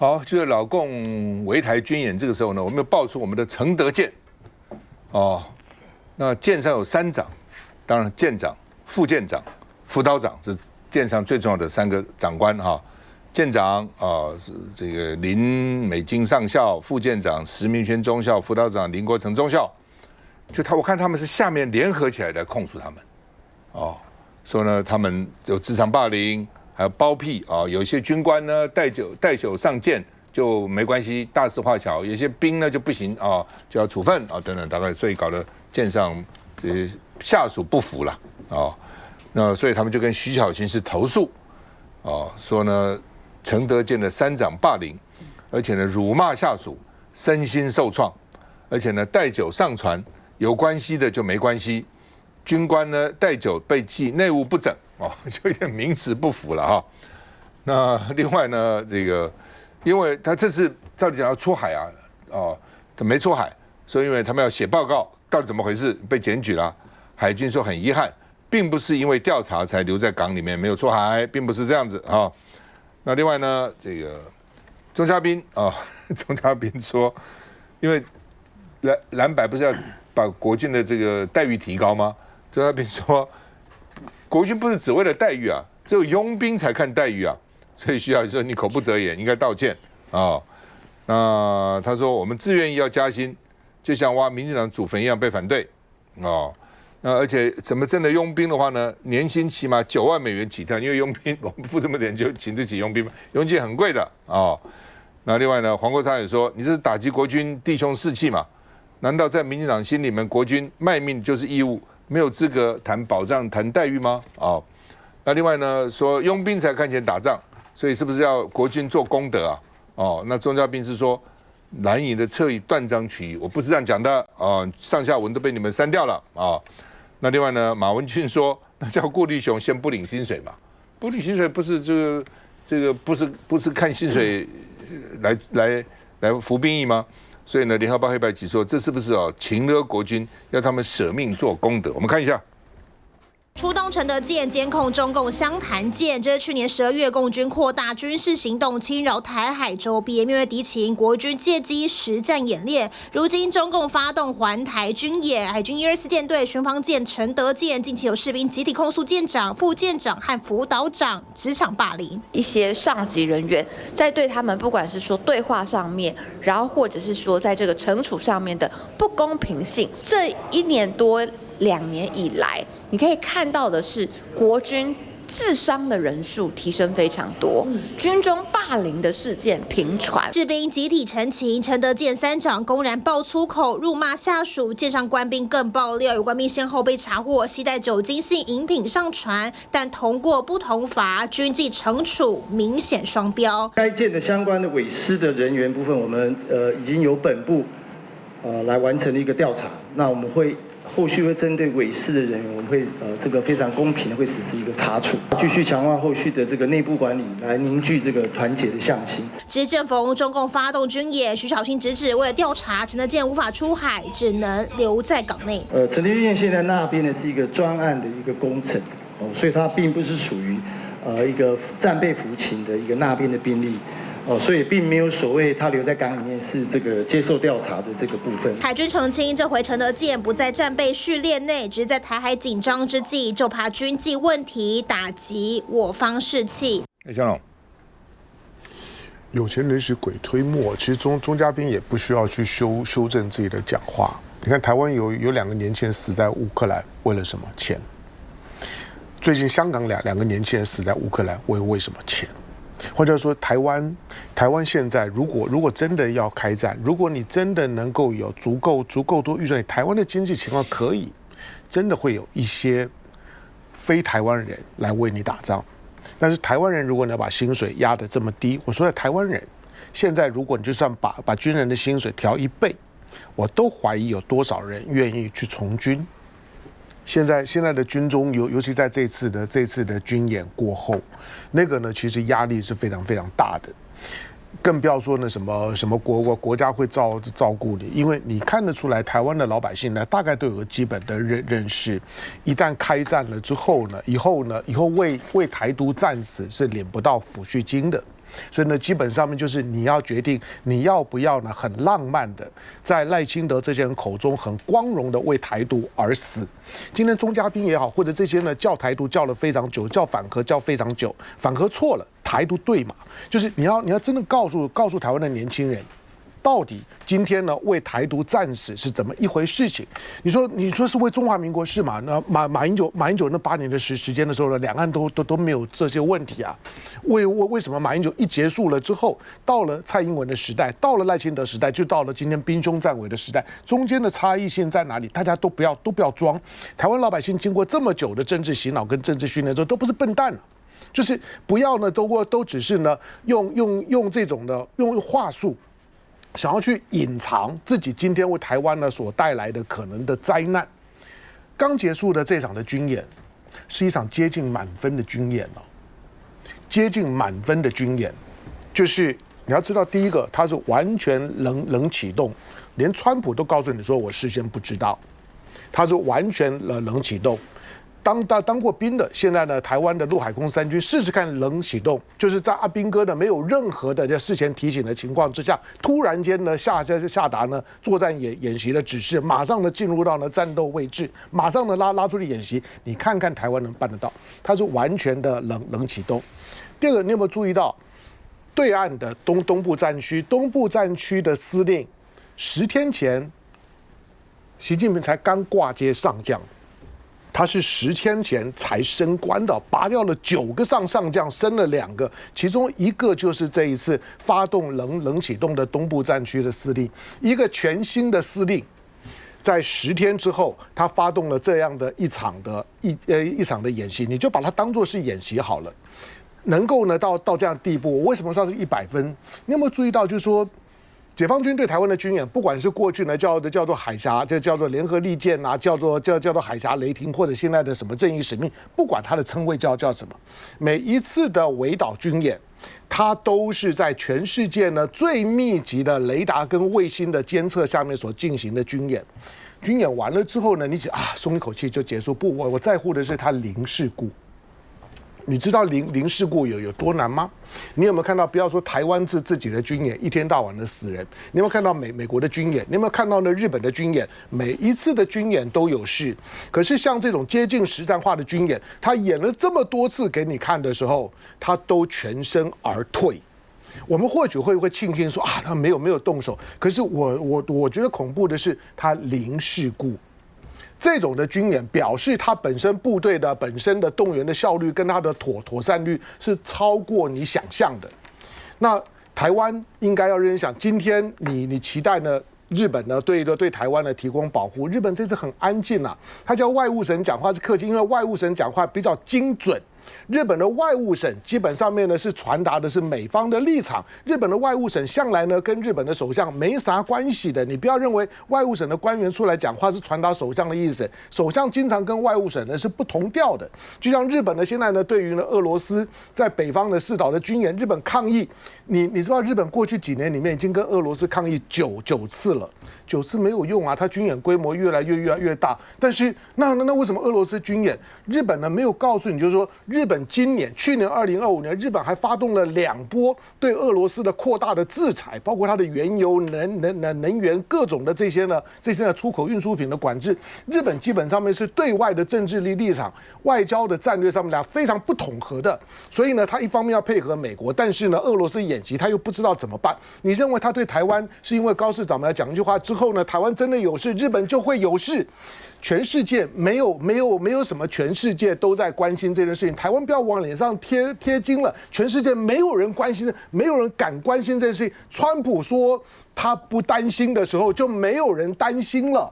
好，就是老共围台军演这个时候呢，我们又爆出我们的承德舰，那舰上有3长，当然舰长、副舰长、辅导长是舰上最重要的3个长官哈。舰长是这个林美金上校，副舰长石明轩中校，辅导长林国成中校。我看他们是下面联合起来来控诉他们，说呢他们有职场霸凌。还有包庇有一些军官呢带酒上舰就没关系，大事化小；有些兵呢就不行就要处分等等，大概所以搞得舰上这些下属不服了那所以他们就跟徐小青是投诉说呢承德舰的3长霸凌，而且呢辱骂下属，身心受创，而且呢带酒上船，有关系的就没关系，军官呢带酒被记内务不整。就有点名词不符了哈。那另外呢，这个因为他这次照理讲要出海他没出海，所以因为他们要写报告，到底怎么回事被检举了。海军说很遗憾，并不是因为调查才留在港里面没有出海，并不是这样子那另外呢，这个钟嘉宾钟嘉宾说，因为蓝白不是要把国军的这个待遇提高吗？钟嘉宾说。国军不是只为了待遇只有佣兵才看待遇所以徐小青说你口不择言，应该道歉那他说我们自愿意要加薪，就像挖民进党祖坟一样被反对那而且怎么真的佣兵的话呢，年薪起码9万美元起跳，因为佣兵我们付这么点就请得起佣兵吗？佣金很贵的那另外呢，黄国昌也说你这是打击国军弟兄士气嘛？难道在民进党心里面，国军卖命就是义务？没有资格谈保障、谈待遇吗？那另外呢，说佣兵才看钱打仗，所以是不是要国军做功德那钟嘉宾是说蓝营的侧翼断章取义，我不是这样讲的上下文都被你们删掉了那另外呢，马文俊说，那叫顾立雄先不领薪水嘛？不领薪水不是这个不是看薪水来服兵役吗？所以呢，联合报黑白集说，这是不是情勒国军，要他们舍命做功德？我们看一下。出动承德舰监控中共湘潭舰，这是去年12月共军扩大军事行动，侵扰台海周边，面对敌情，国军借机实战演练。如今中共发动环台军演，海军124舰队巡防舰承德舰近期有士兵集体控诉舰长、副舰长和辅导长职场霸凌，一些上级人员在对他们不管是说对话上面，然后或者是说在这个惩处上面的不公平性，这1年多2年以来，你可以看到的是国军自伤的人数提升非常多，军中霸凌的事件频传，士兵集体陈情，承德舰3长公然爆粗口、辱骂下属，舰上官兵更爆料，有官兵先后被查获携带酒精性饮品上船，但同过不同罚，军纪惩处明显双标。该舰的相关的委师的人员部分，我们已经由本部来完成了一个调查，那我们后续会针对委师的人员，我们会这个非常公平的会实施一个查处，继续强化后续的这个内部管理，来凝聚这个团结的向心。执政逢中共发动军演，徐小青直指为了调查承德舰无法出海，只能留在港内。承德舰现在那边呢是一个专案的一个工程所以它并不是属于一个战备服勤的一个那边的兵力。所以并没有所谓他留在港里面是这个接受调查的这个部分。海军澄清，这回承德舰不在战备序列内，只是在台海紧张之际，就怕军纪问题打击我方士气。香龙，有钱人使鬼推磨，其实钟嘉宾也不需要去修正自己的讲话。你看台湾有2个年轻人死在乌克兰，为了什么？钱。最近香港两个年轻人死在乌克兰，为什么？钱。换句话说，台湾现在如果真的要开战，如果你真的能够有足够多预算，台湾的经济情况可以，真的会有一些非台湾人来为你打仗。但是台湾人如果你要把薪水压得这么低，我说的台湾人，现在如果你就算把军人的薪水调1倍，我都怀疑有多少人愿意去从军。现在的军中，尤其在这次的军演过后，那个呢，其实压力是非常非常大的，更不要说呢什么国家会照顾你，因为你看得出来，台湾的老百姓呢，大概都有个基本的认识，一旦开战了之后呢，以后为台独战死是领不到抚恤金的。所以呢，基本上面就是你要决定你要不要呢，很浪漫的在赖清德这些人口中很光荣的为台独而死。今天钟嘉宾也好，或者这些呢叫台独叫了非常久，叫反核叫非常久，反核错了，台独对嘛？就是你要真的告诉台湾的年轻人。到底今天呢为台独战死是怎么一回事情？你说是为中华民国是嘛？那马英九那8年的时间的时候呢，两岸都没有这些问题啊。为什么马英九一结束了之后，到了蔡英文的时代，到了赖清德时代，就到了今天兵凶战危的时代，中间的差异性在哪里？大家都不要装。台湾老百姓经过这么久的政治洗脑跟政治训练之后，都不是笨蛋了。就是不要呢都只是呢用这种的用话术。想要去隐藏自己今天为台湾呢所带来的可能的灾难。刚结束的这场的军演，是一场接近满分的军演哦，接近满分的军演，就是你要知道，第一个它是完全冷启动，连川普都告诉你说我事先不知道，它是完全冷启动。当过兵的，现在呢，台湾的陆海空三军试试看冷启动，就是在阿兵哥呢没有任何的事前提醒的情况之下，突然间呢下达呢作战演习的指示，马上呢进入到呢战斗位置，马上呢拉出去演习，你看看台湾能办得到？它是完全的冷启动。第二个，你有没有注意到对岸的东部战区的司令10天前，习近平才刚挂接上将。他是10天前才升官的，拔掉了9个上将，升了2个，其中1个就是这一次发动冷启动的东部战区的司令，一个全新的司令，在10天之后，他发动了这样的一场的演习，你就把它当作是演习好了。能够呢到这样的地步，我为什么说是100分？你有没有注意到，就是说？解放军对台湾的军演，不管是过去呢叫做海峡，就叫做联合利剑啊，叫做海峡雷霆，或者现在的什么正义使命，不管它的称谓叫什么，每一次的围岛军演，它都是在全世界呢最密集的雷达跟卫星的监测下面所进行的军演。军演完了之后呢，你松一口气就结束。不，我在乎的是它零事故。你知道零事故有多难吗？你有没有看到？不要说台湾自己的军演，一天到晚的死人。你有没有看到美国的军演？你有没有看到呢日本的军演？每一次的军演都有事。可是像这种接近实战化的军演，他演了这么多次给你看的时候，他都全身而退。我们或许会庆幸说他没有动手。可是我觉得恐怖的是他零事故。这种的军演表示，它本身部队的本身的动员的效率跟它的妥善率是超过你想象的。那台湾应该要认真想，今天你期待呢？日本呢对台湾呢提供保护，日本这次很安静啊，他叫外务省讲话是客气，因为外务省讲话比较精准。日本的外务省基本上面呢是传达的是美方的立场，日本的外务省向来呢跟日本的首相没啥关系的，你不要认为外务省的官员出来讲话是传达首相的意思，首相经常跟外务省呢是不同调的。就像日本呢现在呢对于呢俄罗斯在北方的4岛的军演，日本抗议，你知道日本过去几年里面已经跟俄罗斯抗议9次了，9次没有用啊，它军演规模越来越大。但是那为什么俄罗斯军演，日本呢没有告诉你，就是说日本去年2025年，日本还发动了2波对俄罗斯的扩大的制裁，包括它的原油、能源各种的这些呢出口运输品的管制。日本基本上面是对外的政治立场、外交的战略上面非常不统合的。所以呢，他一方面要配合美国，但是呢，俄罗斯演习他又不知道怎么办。你认为他对台湾是因为高市长们讲一句话之后呢，台湾真的有事，日本就会有事？全世界没有什么，全世界都在关心这件事情。台湾不要往脸上贴金了，全世界没有人关心，没有人敢关心这件事情。川普说他不担心的时候，就没有人担心了。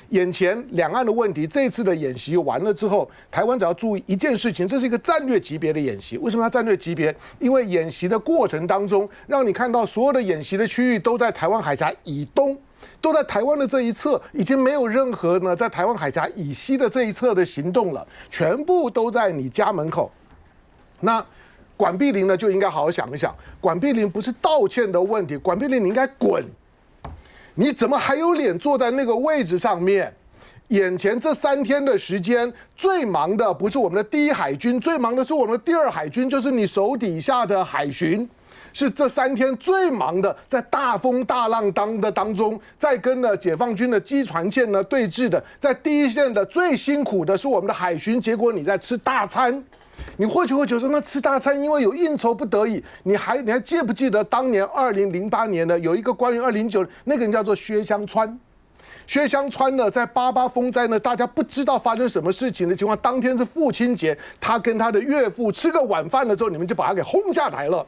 眼前两岸的问题，这次的演习完了之后，台湾只要注意一件事情，这是一个战略级别的演习。为什么它战略级别？因为演习的过程当中，让你看到所有的演习的区域都在台湾海峡以东。都在台湾的这一侧，已经没有任何呢在台湾海峡以西的这一侧的行动了，全部都在你家门口。那管碧玲呢就应该好好想一想，管碧玲不是道歉的问题，管碧玲你应该滚，你怎么还有脸坐在那个位置上面？眼前这3天的时间，最忙的不是我们的第1海军，最忙的是我们的第2海军，就是你手底下的海巡。是这3天最忙的，在大风大浪当中，在跟解放军的机船舰呢对峙的，在第一线的最辛苦的是我们的海巡，结果你在吃大餐。你或许会觉得说，那吃大餐因为有应酬不得已，你还记不记得当年2008年呢，有一个关于2009那个人叫做薛湘川。薛湘川呢，在88风灾呢，大家不知道发生什么事情的情况，当天是父亲节，他跟他的岳父吃个晚饭了之后，你们就把他给轰下台了。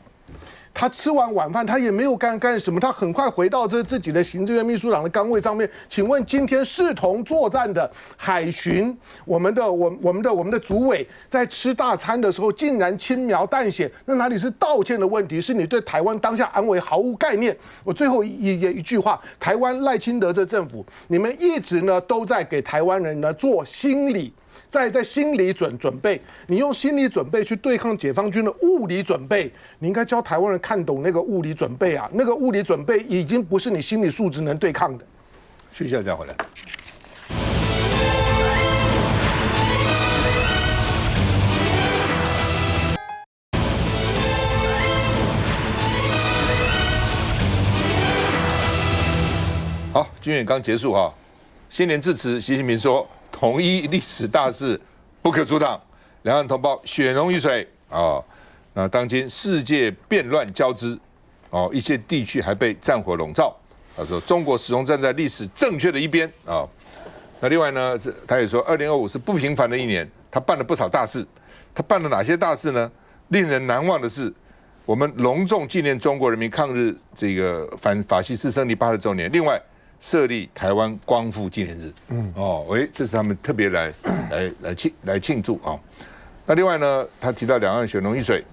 他吃完晚饭，他也没有干什么，他很快回到自己的行政院秘书长的岗位上面。请问今天视同作战的海巡，我们的主委在吃大餐的时候，竟然轻描淡写，那哪里是道歉的问题？是你对台湾当下安危毫无概念。我最后一句话，台湾赖清德这政府，你们一直呢都在给台湾人呢做心理。在心理准备，你用心理准备去对抗解放军的物理准备，你应该教台湾人看懂那个物理准备啊，那个物理准备已经不是你心理素质能对抗的。徐校长回来。好，军演刚结束哈，新年致辞，习近平说。统一历史大势不可阻挡，两岸同胞血浓于水啊！那当今世界变乱交织，哦，一些地区还被战火笼罩。他说中国始终站在历史正确的一边啊。那另外呢，他也说2025是不平凡的一年，他办了不少大事。他办了哪些大事呢？令人难忘的是，我们隆重纪念中国人民抗日这个反法西斯胜利80周年。另外。设立台湾光复纪念日，这是他们特别来庆祝啊。那另外呢，他提到两岸血浓于水，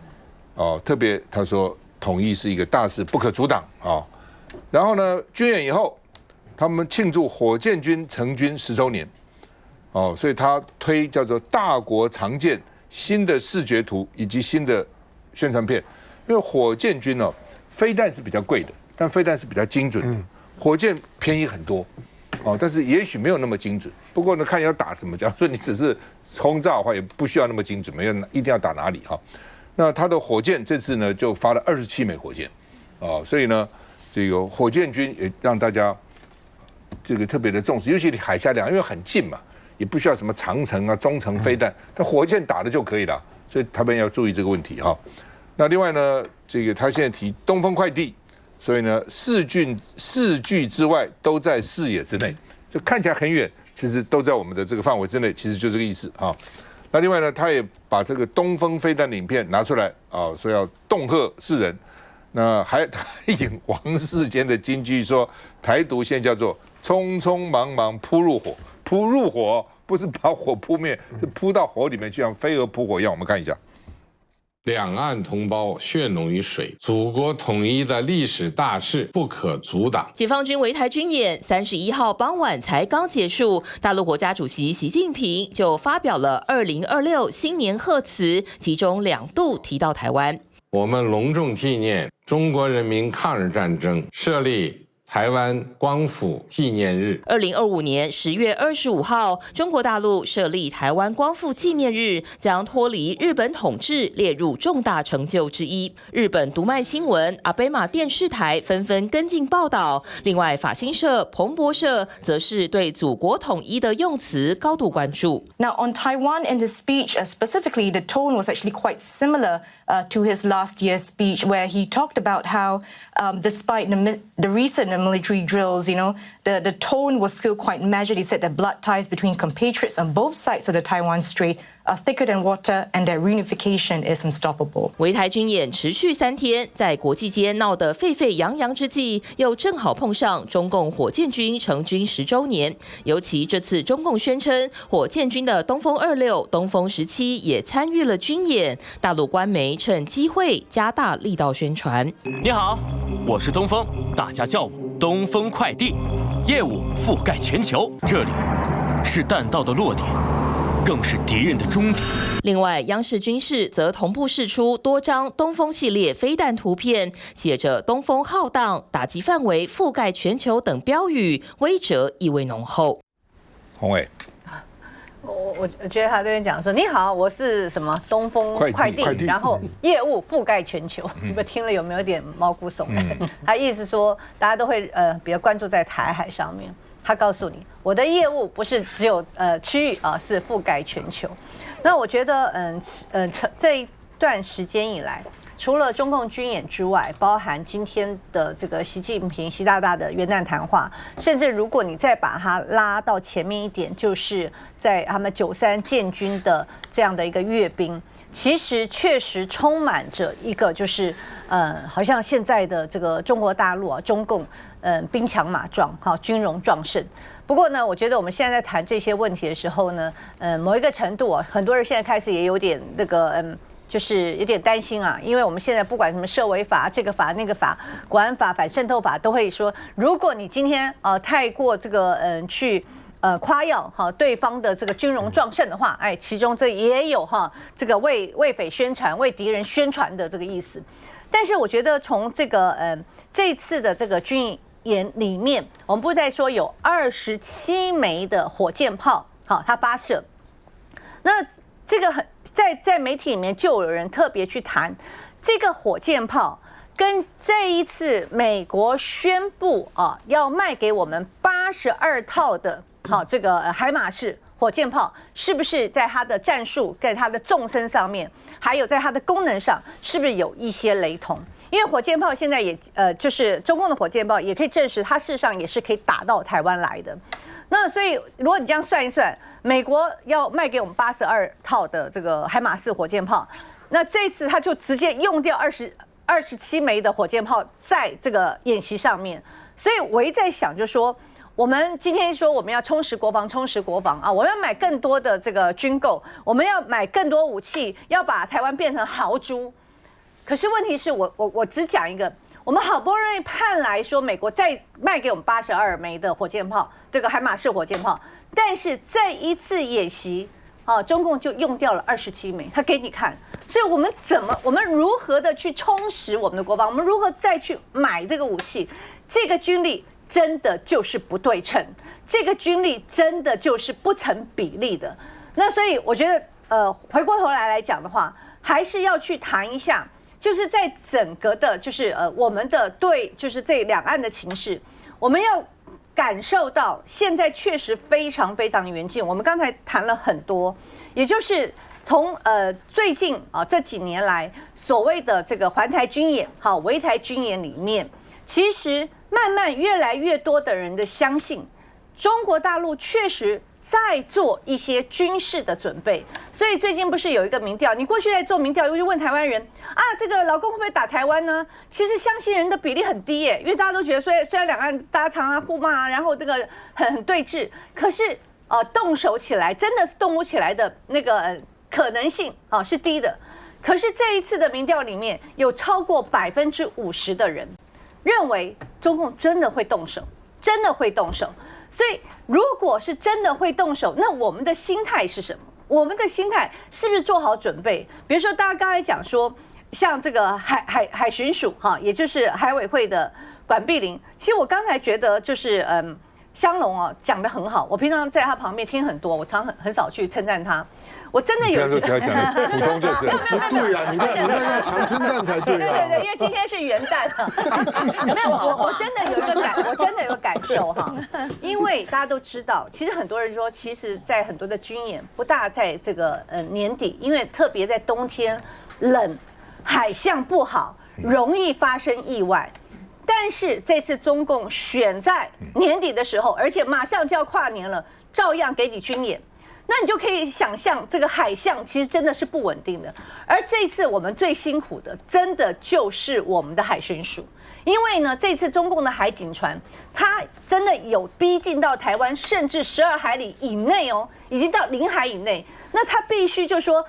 特别他说统一是一个大事，不可阻挡啊。然后呢，军演以后，他们庆祝火箭军成军10周年，所以他推叫做大国常见新的视觉图以及新的宣传片，因为火箭军飞弹是比较贵的，但飞弹是比较精准的。火箭便宜很多，但是也许没有那么精准。不过呢，看你要打什么，假如说你只是轰炸的话，也不需要那么精准，一定要打哪里哈。那他的火箭这次呢，就发了27枚火箭，所以呢，这个火箭军也让大家这个特别的重视，尤其海峡两岸因为很近嘛，也不需要什么长程啊、中程飞弹，但火箭打的就可以了，所以他们要注意这个问题哈。那另外呢，这个他现在提东风快递。所以呢，视距之外都在视野之内，就看起来很远，其实都在我们的这个范围之内，其实就这个意思啊。那另外呢，他也把这个东风飞弹的影片拿出来啊，说要恫吓世人。那还引王世坚的金句说，台独现在叫做匆匆忙忙扑入火，扑入火不是把火扑灭，是扑到火里面，就像飞蛾扑火一样。我们看一下。两岸同胞血浓于水，祖国统一的历史大势不可阻挡。解放军围台军演31号傍晚才刚结束，大陆国家主席习近平就发表了2026新年贺词，其中2度提到台湾。我们隆重纪念中国人民抗日战争设立台湾光复纪念日。2025年10月25号，中国大陆设立台湾光复纪念日，将脱离日本统治列入重大成就之一。日本读卖新闻、阿贝玛电视台纷纷跟进报道。另外，法新社、彭博社则是对祖国统一的用词高度关注。Now, on Taiwan, in his speech, specifically, the tone was actually quite similar to his last year's speech, where he talked about how, despite the recent military drills, the tone was still quite measured. He said that blood ties between compatriots on both sides of the Taiwan Strait are thicker than water, and that reunification is unstoppable. 围台军演持续3天，在国际间闹得沸沸扬扬之际，又正好碰上中共火箭军成军10周年。尤其这次中共宣称火箭军的东风26、东风17也参与了军演，大陆官媒趁机会加大力道宣传。你好，我是东风，大家叫我东风快递，业务覆盖全球，这里是弹道的落点。更是敌人的终点。另外，央视军事则同步释出多张东风系列飞弹图片，写着“东风浩荡，打击范围覆盖全球”等标语，威慑意味浓厚。洪伟，我觉得他这边讲说，你好，我是什么东风快递，然后业务覆盖全球，你们听了有没有点毛骨悚然？他意思说大家都会比较关注在台海上面，他告诉你，我的业务不是只有区域啊，是覆盖全球。那我觉得这一段时间以来，除了中共军演之外，包含今天的这个习近平习大大的元旦谈话，甚至如果你再把它拉到前面一点，就是在他们93建军的这样的一个阅兵，其实确实充满着一个就是好像现在的这个中国大陆啊，中共兵强马壮，军容壮盛。不过呢，我觉得我们现在在谈这些问题的时候呢，某一个程度啊，很多人现在开始也有点那个就是有点担心啊，因为我们现在不管什么涉违法、这个法、那个法、国安法、反渗透法，都会说，如果你今天太过这个去夸耀对方的这个军容壮盛的话，哎，其中这也有这个为匪宣传、为敌人宣传的这个意思。但是我觉得从这个这一次的这个军演里面，我们不是在说有27枚的火箭炮，它发射，那这个在媒体里面就有人特别去谈这个火箭炮跟这一次美国宣布要卖给我们82套的这个海马式火箭炮，是不是在它的战术、在它的纵深上面，还有在它的功能上，是不是有一些雷同？因为火箭炮现在也就是中共的火箭炮也可以证实，它事实上也是可以打到台湾来的。那所以如果你这样算一算，美国要卖给我们82套的这个海马式火箭炮，那这次他就直接用掉27枚的火箭炮在这个演习上面。所以我一直在想，就是说我们今天说我们要充实国防啊，我们要买更多的这个军购，我们要买更多武器，要把台湾变成豪猪。可是问题是我只讲一个，我们好不容易盼来说美国再卖给我们82枚的火箭炮，这个海马式火箭炮，但是这一次演习中共就用掉了27枚，他给你看。所以我们如何的去充实我们的国防，我们如何再去买这个武器，这个军力真的就是不对称，这个军力真的就是不成比例的。那所以我觉得回过头来讲的话，还是要去谈一下，就是在整个的就是我们的对就是这两岸的情势，我们要感受到现在确实非常非常的严峻。我们刚才谈了很多，也就是从最近这几年来所谓的这个环台军演、围台军演里面，其实慢慢越来越多的人的相信，中国大陆确实在做一些军事的准备。所以最近不是有一个民调，你过去在做民调，又去问台湾人啊，这个老公会不会打台湾呢？其实相信人的比例很低耶，因为大家都觉得虽然两岸大家常常互骂，然后这个很对峙，可是动手起来真的是动武起来的那个可能性是低的。可是这一次的民调里面有超过50%的人认为中共真的会动手，真的会动手。所以如果是真的会动手，那我们的心态是什么？我们的心态是不是做好准备？比如说大家刚才讲说，像这个海巡署也就是海委会的管碧玲，其实我刚才觉得就是香龙讲得很好，我平常在他旁边听很多，我很少去称赞他。我真的有，不要讲普通就是。不对啊，你看要常称赞才对啊。对，因为今天是元旦没有，我真的有一个感受因为大家都知道，其实很多人说，其实在很多的军演不大在这个年底，因为特别在冬天冷，海象不好，容易发生意外。但是这次中共选在年底的时候，而且马上就要跨年了，照样给你军演。那你就可以想象，这个海象其实真的是不稳定的。而这次我们最辛苦的，真的就是我们的海巡署，因为呢，这次中共的海警船，它真的有逼近到台湾，甚至12海里以内已经到领海以内。那它必须就说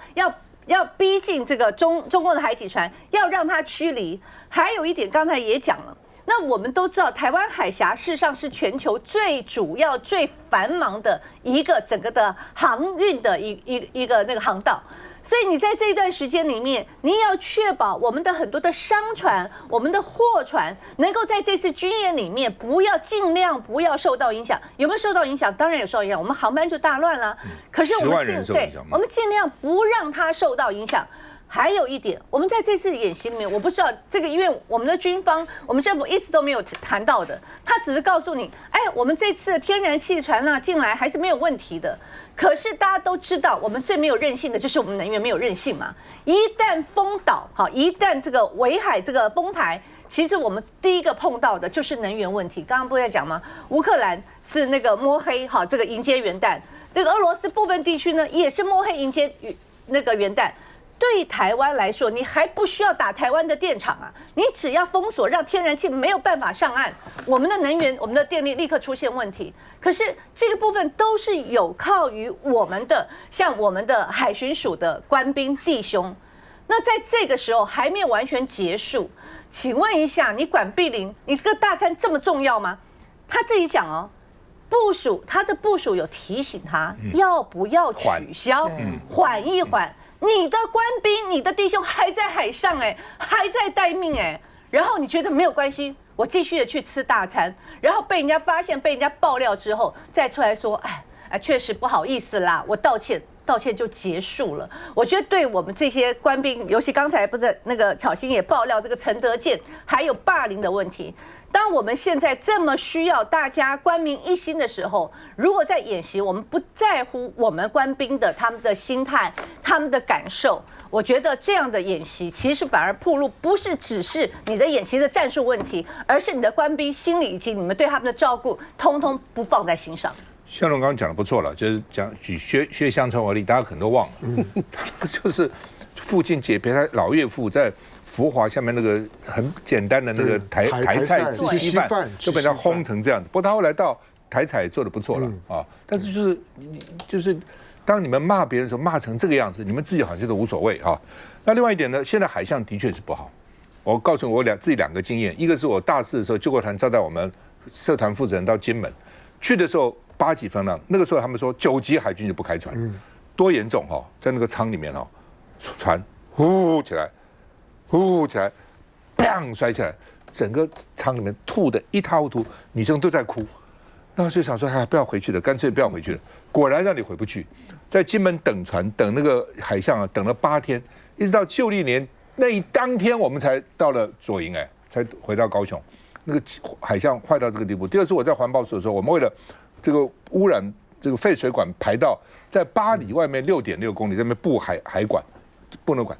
要逼近这个中共的海警船，要让它驱离。还有一点，刚才也讲了，那我们都知道，台湾海峡事实上是全球最主要、最繁忙的一个整个的航运的一个那个航道。所以你在这一段时间里面，你要确保我们的很多的商船、我们的货船能够在这次军演里面尽量不要受到影响。有没有受到影响？当然有受到影响，我们航班就大乱了。可是我们我们尽量不让它受到影响。还有一点，我们在这次演习里面，我不知道这个，因为我们的军方，我们政府一直都没有谈到的，他只是告诉你，哎，我们这次的天然气船啊进来还是没有问题的。可是大家都知道，我们最没有韧性的就是我们能源没有韧性嘛。一旦封岛，好，一旦这个围海这个封台，其实我们第一个碰到的就是能源问题。刚刚不在讲吗？乌克兰是那个摸黑，好，这个迎接元旦，这个俄罗斯部分地区呢也是摸黑迎接那个元旦。对台湾来说，你还不需要打台湾的电厂啊，你只要封锁，让天然气没有办法上岸，我们的能源、我们的电力立刻出现问题。可是这个部分都是有靠于我们的，像我们的海巡署的官兵弟兄。那在这个时候还没有完全结束，请问一下，你管碧玲，你这个大餐这么重要吗？他自己讲哦。他的部署有提醒他要不要取消，缓一缓。你的官兵、你的弟兄还在海上还在待命然后你觉得没有关系，我继续的去吃大餐，然后被人家发现、被人家爆料之后，再出来说，确实不好意思啦，我道歉就结束了。我觉得对我们这些官兵，尤其刚才不是那个巧芯也爆料这个陈德健还有霸凌的问题。当我们现在这么需要大家官民一心的时候，如果在演习，我们不在乎我们官兵的他们的心态、他们的感受，我觉得这样的演习其实反而暴露不是只是你的演习的战术问题，而是你的官兵心理以及你们对他们的照顾，通通不放在心上。向荣刚刚讲的不错了，就是举薛湘川为例，大家可能都忘了，就是附近解别他老岳父在福华下面那个很简单的那个台菜吃稀饭，就被他轰成这样子。不过他后来到台彩做的不错了啊，但是就是当你们骂别人的时候，骂成这个样子，你们自己好像都无所谓啊。那另外一点呢，现在海象的确是不好。我告诉我自己两个经验，一个是我大四的时候，救国团招待我们社团负责人到金门去的时候，8级风浪，那个时候他们说9级海军就不开船，多严重哦，在那个舱里面哦，船呼起来，砰摔起来，整个舱里面吐得一塌糊涂，女生都在哭。那就想说，不要回去了，干脆不要回去了。果然让你回不去，在金门等船，等那个海象啊，等了8天，一直到旧历年当天，我们才到了左营，才回到高雄。那个海象坏到这个地步。第二次我在环保署的时候，我们为了这个污染这个废水管排到在8里外面6.6公里这边布海管，不能管。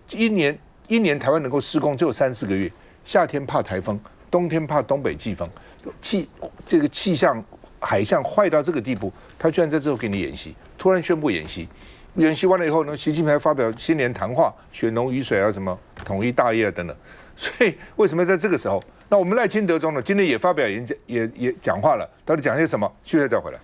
一年台湾能够施工只有3-4个月，夏天怕台风，冬天怕东北季风，这个气象海象坏到这个地步，他居然在这时候给你演习，突然宣布演习。演习完了以后呢，习近平还发表新年谈话，血浓于水啊，什么统一大业啊等等。所以为什么在这个时候？那我们赖清德总统今天也发表也讲话了，到底讲些什么？休息再回来。